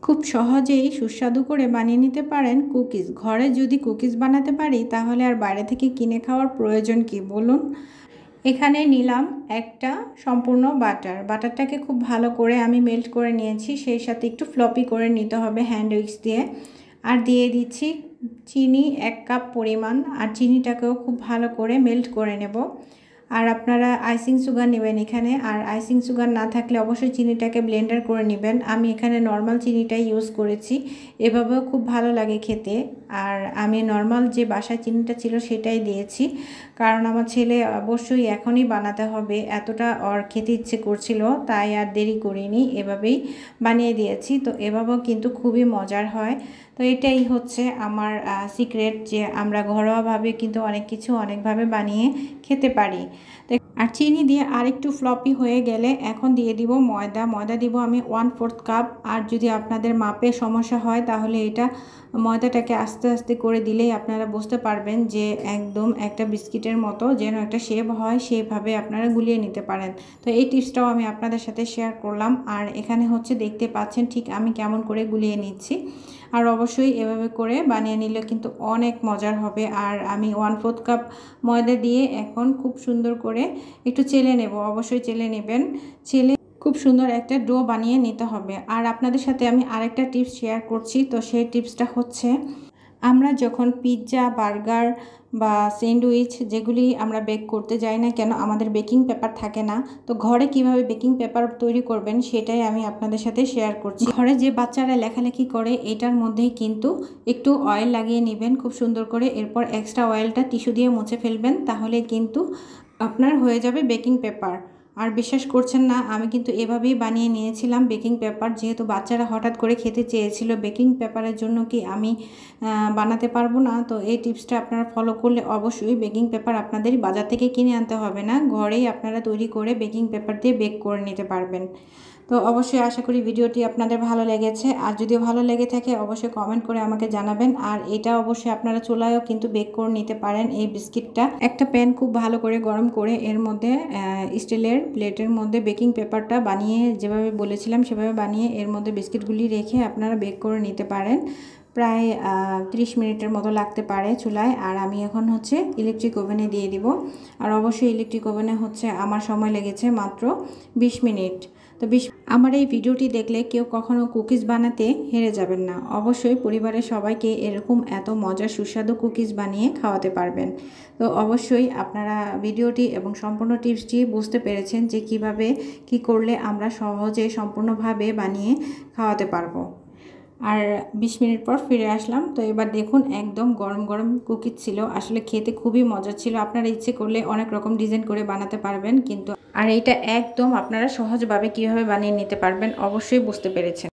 খুব সহজেই সুস্বাদু করে বানিয়ে নিতে পারেন কুকিজ। ঘরে যদি কুকিজ বানাতে পারি তাহলে আর বাইরে থেকে কিনে খাওয়ার প্রয়োজন কি বলুন। এখানে নিলাম একটা সম্পূর্ণ বাটারটাকে খুব ভালো করে আমি মেল্ট করে নিয়েছি, সেই সাথে একটু ফ্লপি করে নিতে হবে হ্যান্ড উইক্স দিয়ে। আর দিয়ে দিচ্ছি চিনি 1 কাপ পরিমাণ, আর চিনিটাকেও খুব ভালো করে মেল্ট করে নেব। আর আপনারা আইসিং সুগার নেবেন এখানে, আর আইসিং সুগার না থাকলে অবশ্যই চিনিটাকে ব্লেন্ডার করে নেবেন। আমি এখানে নর্মাল চিনিটাই ইউজ করেছি, এভাবেও খুব ভালো লাগে খেতে। আর আমি নর্মাল যে বাসায় চিনিটা ছিল সেটাই দিয়েছি, কারণ আমার ছেলে অবশ্যই এখনই বানাতে হবে, এতটা ওর খেতে ইচ্ছে করছিল, তাই আর দেরি করিনি, এভাবেই বানিয়ে দিয়েছি। তো এভাবেও কিন্তু খুবই মজার হয়। তো এটাই হচ্ছে আমার সিক্রেট, যে আমরা ঘরোয়াভাবে কিন্তু অনেক কিছু অনেকভাবে বানিয়ে খেতে পারি। আর চিনি দিয়ে আরেকটু ফ্লপি হয়ে গেলে এখন দিয়ে দিব ময়দা দিব আমি 1/4 কাপ। আর যদি আপনাদের মাপে সমস্যা হয় তাহলে এটা ময়দাটাকে আস্তে আস্তে করে দিলেই আপনারা বুঝতে পারবেন যে একদম একটা বিস্কিটের মতো যেন একটা শেপ হয়, সেভাবে আপনারা গুলিয়ে নিতে পারেন। তো এই টিপসটাও আমি আপনাদের সাথে শেয়ার করলাম। আর এখানে হচ্ছে দেখতে পাচ্ছেন ঠিক আমি কেমন করে গুলিয়ে নিচ্ছি। আর অবশ্যই এভাবে করে বানিয়ে নিলে কিন্তু অনেক মজার হবে। আর আমি 1/4 কাপ ময়দা দিয়ে এখন খুব সুন্দর করে একটু চেলে নেব, অবশ্যই চেলে নেবেন। চেলে খুব সুন্দর একটা ডো বানিয়ে নিতে হবে। আর আপনাদের সাথে আমি আরেকটা টিপস শেয়ার করছি। তো সেই টিপসটা হচ্ছে, আমরা যখন পিৎজা, বার্গার বা স্যান্ডউইচ যেগুলি আমরা বেক করতে যাই না কেন, আমাদের বেকিং পেপার থাকে না। তো ঘরে কিভাবে বেকিং পেপার তৈরি করবেন সেটাই আমি আপনাদের সাথে শেয়ার করছি। ঘরে যে বাচ্চারা লেখালেখি করে এটার মধ্যেই কিন্তু একটু অয়েল লাগিয়ে নেবেন খুব সুন্দর করে, এরপর এক্সট্রা অয়েলটা টিস্যু দিয়ে মুছে ফেলবেন, তাহলে কিন্তু আপনার হয়ে যাবে বেকিং পেপার। আর বিশ্বাস করছেন না, আমি কিন্তু এভাবেই বানিয়ে নিয়েছিলাম বেকিং পেপার, যেহেতু বাচ্চারা হঠাৎ করে খেতে চেয়েছিল। বেকিং পেপারের জন্য কি আমি বানাতে পারবো না? তো এই টিপসটা আপনারা ফলো করলে অবশ্যই বেকিং পেপার আপনাদের বাজার থেকে কিনে আনতে হবে না, ঘরেই আপনারা তৈরি করে বেকিং পেপার দিয়ে বেক করে নিতে পারবেন। তো অবশ্যই আশা করি ভিডিওটি আপনাদের ভালো লেগেছে। আর যদি ভালো লেগে থাকে অবশ্যই কমেন্ট করে আমাকে জানাবেন। আর এটা অবশ্যই আপনারা চুলায়ও কিন্তু বেক করে নিতে পারেন এই বিস্কিটটা। একটা প্যান খুব ভালো করে গরম করে এর মধ্যে স্টিলের প্লেটের মধ্যে বেকিং পেপারটা বানিয়ে যেভাবে বলেছিলাম সেভাবে বানিয়ে এর মধ্যে বিস্কিটগুলি রেখে আপনারা বেক করে নিতে পারেন। প্রায় 30 মিনিটের মতো লাগতে পারে চুলায়। আর আমি এখন হচ্ছে ইলেকট্রিক ওভেনে দিয়ে দিব। আর অবশ্যই ইলেকট্রিক ওভেনে হচ্ছে আমার সময় লেগেছে মাত্র 20 মিনিট। তো আমার এই ভিডিওটি দেখলে কেউ কখনো কুকিজ বানাতে হেরে যাবেন না। অবশ্যই পরিবারের সবাইকে এরকম এত মজার সুস্বাদু কুকিজ বানিয়ে খাওয়াতে পারবেন। তো অবশ্যই আপনারা ভিডিওটি এবং সম্পূর্ণ টিপসটি বুঝতে পেরেছেন যে কিভাবে কি করলে আমরা সহজে সম্পূর্ণভাবে বানিয়ে খাওয়াতে পারবো। আর 20 মিনিট পর ফিরে আসলাম। তো এবার দেখুন একদম গরম গরম কুকিজ ছিল, আসলে খেতে খুবই মজা ছিল। আপনারা ইচ্ছে করলে অনেক রকম ডিজাইন করে বানাতে পারবেন, কিন্তু আর এইটা একদম আপনারা সহজভাবে কিভাবে বানিয়ে নিতে পারবেন অবশ্যই বুঝতে পেরেছেন।